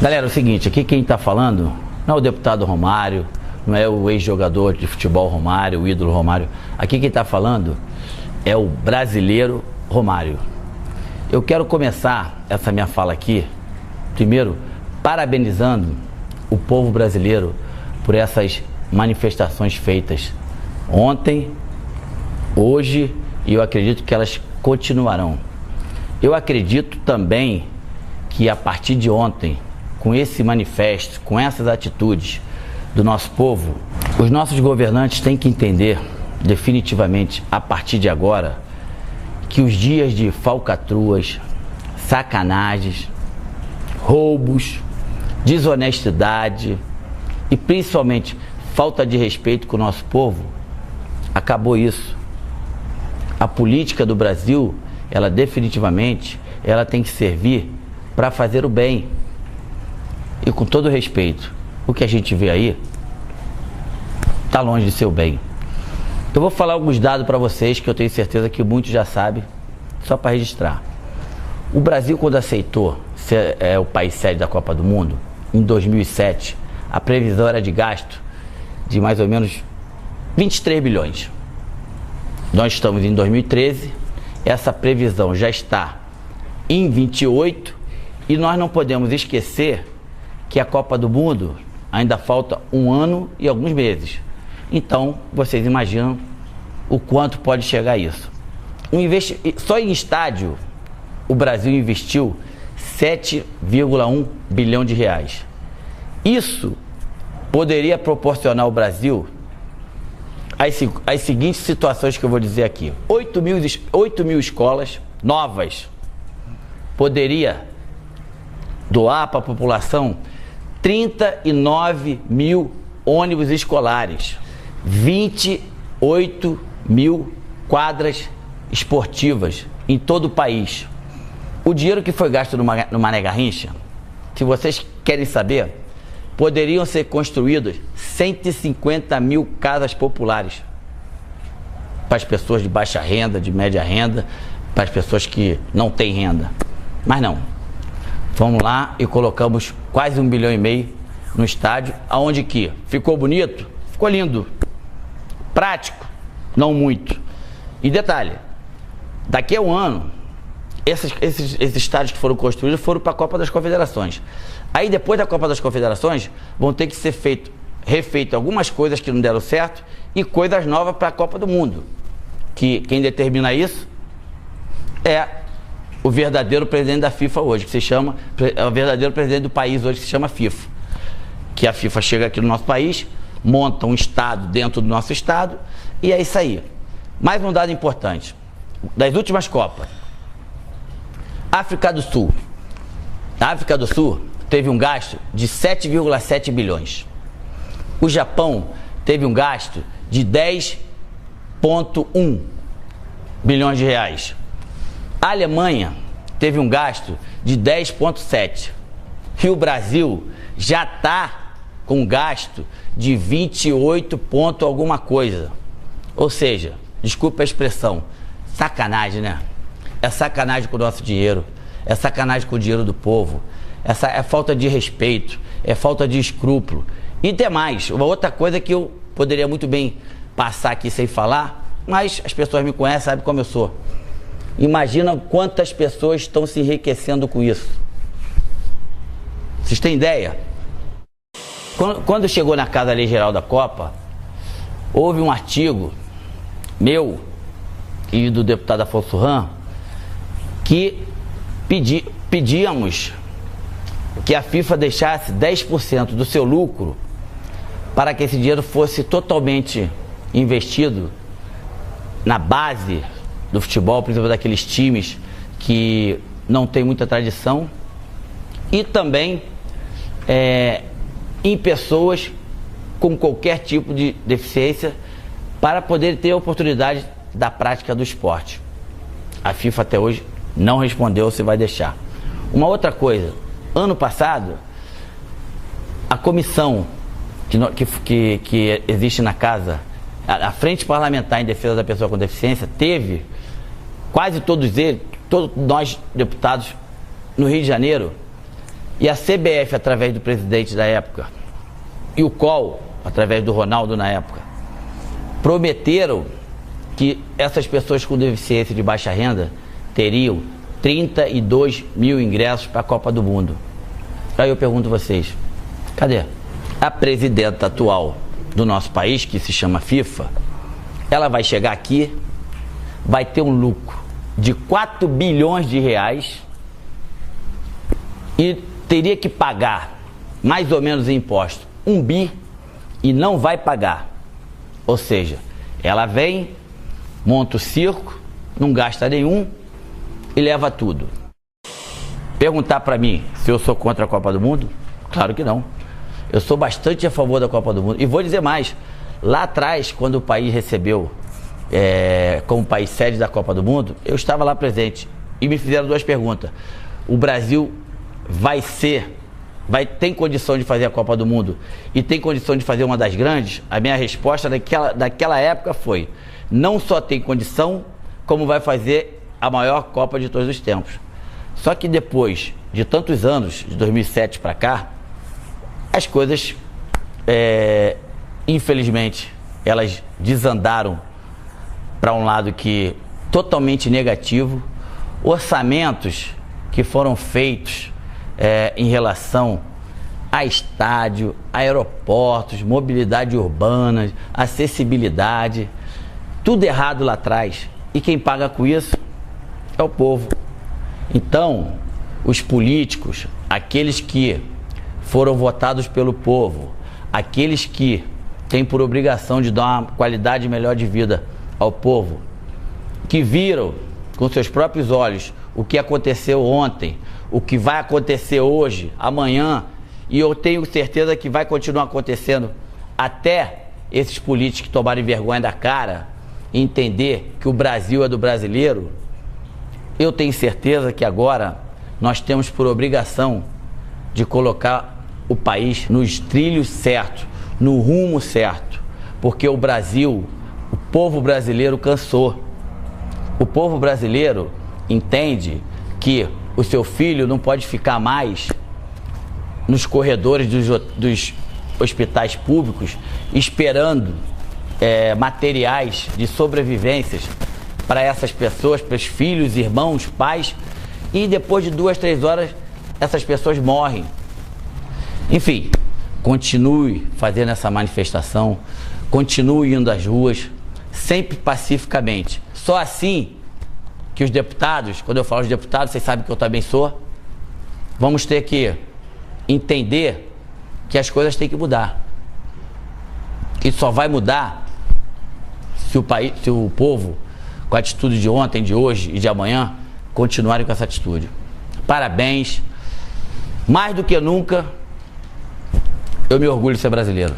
Galera, é o seguinte, aqui quem está falando não é o deputado Romário, não é o ex-jogador de futebol Romário, o ídolo Romário. Aqui quem está falando é o brasileiro Romário. Eu quero começar essa minha fala aqui, primeiro, parabenizando o povo brasileiro por essas manifestações feitas ontem, hoje, e eu acredito que elas continuarão. Eu acredito também que a partir de ontem, com esse manifesto, com essas atitudes do nosso povo, os nossos governantes têm que entender definitivamente, a partir de agora, que os dias de falcatruas, sacanagens, roubos, desonestidade e principalmente falta de respeito com o nosso povo, acabou isso. A política do Brasil, ela definitivamente, ela tem que servir para fazer o bem. E com todo respeito, o que a gente vê aí está longe de ser o bem. Eu vou falar alguns dados para vocês que eu tenho certeza que muitos já sabem, só para registrar. O Brasil, quando aceitou ser o país sede da Copa do Mundo, em 2007, a previsão era de gasto de mais ou menos 23 bilhões. Nós estamos em 2013, essa previsão já está em 28 e nós não podemos esquecer que a Copa do Mundo ainda falta um ano e alguns meses. Então, vocês imaginam o quanto pode chegar isso. Só em estádio, o Brasil investiu 7,1 bilhão de reais. Isso poderia proporcionar ao Brasil as seguintes situações que eu vou dizer aqui. 8 mil escolas novas. Poderia doar para a população 39 mil ônibus escolares, 28 mil quadras esportivas em todo o país. O dinheiro que foi gasto no Mané Garrincha, se vocês querem saber, poderiam ser construídas 150 mil casas populares para as pessoas de baixa renda, de média renda, para as pessoas que não têm renda. Mas não. Vamos lá e colocamos quase 1,5 bilhão no estádio, aonde que ficou bonito, ficou lindo, prático, não muito. E detalhe, daqui a um ano, esses estádios que foram construídos foram para a Copa das Confederações. Aí depois da Copa das Confederações, vão ter que ser refeito algumas coisas que não deram certo e coisas novas para a Copa do Mundo. Que quem determina isso é o verdadeiro presidente da FIFA hoje, que se chama, é o verdadeiro presidente do país hoje, que se chama FIFA. Que a FIFA chega aqui no nosso país, monta um estado dentro do nosso estado, e é isso aí. Mais um dado importante, das últimas Copas, África do Sul. A África do Sul teve um gasto de 7,7 bilhões. O Japão teve um gasto de 10,1 bilhões de reais. A Alemanha teve um gasto de 10,7. E o Brasil já está com um gasto de 28 ponto alguma coisa. Ou seja, desculpa a expressão, sacanagem, né? É sacanagem com o nosso dinheiro, é sacanagem com o dinheiro do povo, é falta de respeito, é falta de escrúpulo. E demais, uma outra coisa que eu poderia muito bem passar aqui sem falar, mas as pessoas me conhecem, sabem como eu sou. Imagina quantas pessoas estão se enriquecendo com isso. Vocês têm ideia? Quando chegou na Casa Lei Geral da Copa, houve um artigo meu e do deputado Afonso Ram que pedíamos que a FIFA deixasse 10% do seu lucro para que esse dinheiro fosse totalmente investido na base do futebol, principalmente daqueles times que não tem muita tradição, e também em pessoas com qualquer tipo de deficiência, para poder ter a oportunidade da prática do esporte. A FIFA até hoje não respondeu se vai deixar. Uma outra coisa, ano passado, a comissão que existe na casa, a Frente Parlamentar em Defesa da Pessoa com Deficiência, teve quase todos nós deputados no Rio de Janeiro, E a CBF, através do presidente da época, e o COL, através do Ronaldo na época, prometeram que essas pessoas com deficiência de baixa renda teriam 32 mil ingressos para a Copa do Mundo. Aí eu pergunto a vocês, cadê? A presidenta atual do nosso país, que se chama FIFA, ela vai chegar aqui, vai ter um lucro de 4 bilhões de reais e teria que pagar mais ou menos em imposto 1 bi e não vai pagar. Ou seja, ela vem, monta o circo, não gasta nenhum e leva tudo. Perguntar para mim se eu sou contra a Copa do Mundo? Claro que não. Eu sou bastante a favor da Copa do Mundo. E vou dizer mais, lá atrás, quando o país recebeu como país sede da Copa do Mundo, eu estava lá presente e me fizeram 2 perguntas. O Brasil tem condição de fazer a Copa do Mundo e tem condição de fazer uma das grandes? A minha resposta daquela época foi: não só tem condição, como vai fazer a maior Copa de todos os tempos. Só que depois de tantos anos, de 2007 para cá, as coisas, infelizmente, elas desandaram para um lado que totalmente negativo. Orçamentos que foram feitos em relação a estádio, aeroportos, mobilidade urbana, acessibilidade, tudo errado lá atrás. E quem paga com isso é o povo. Então, os políticos, aqueles que foram votados pelo povo, aqueles que têm por obrigação de dar uma qualidade melhor de vida ao povo, que viram com seus próprios olhos o que aconteceu ontem, o que vai acontecer hoje, amanhã, e eu tenho certeza que vai continuar acontecendo até esses políticos que tomarem vergonha da cara e entender que o Brasil é do brasileiro. Eu tenho certeza que agora nós temos por obrigação de colocar o país nos trilhos certos, no rumo certo, porque o Brasil, o povo brasileiro cansou. O povo brasileiro entende que o seu filho não pode ficar mais nos corredores dos hospitais públicos esperando materiais de sobrevivências para essas pessoas, para os filhos, irmãos, pais, e depois de 2, 3 horas essas pessoas morrem. Enfim, continue fazendo essa manifestação, continue indo às ruas, sempre pacificamente. Só assim que os deputados, quando eu falo os deputados, vocês sabem que eu também sou, vamos ter que entender que as coisas têm que mudar. E só vai mudar se o povo, com a atitude de ontem, de hoje e de amanhã, continuarem com essa atitude. Parabéns. Mais do que nunca, eu me orgulho de ser brasileiro.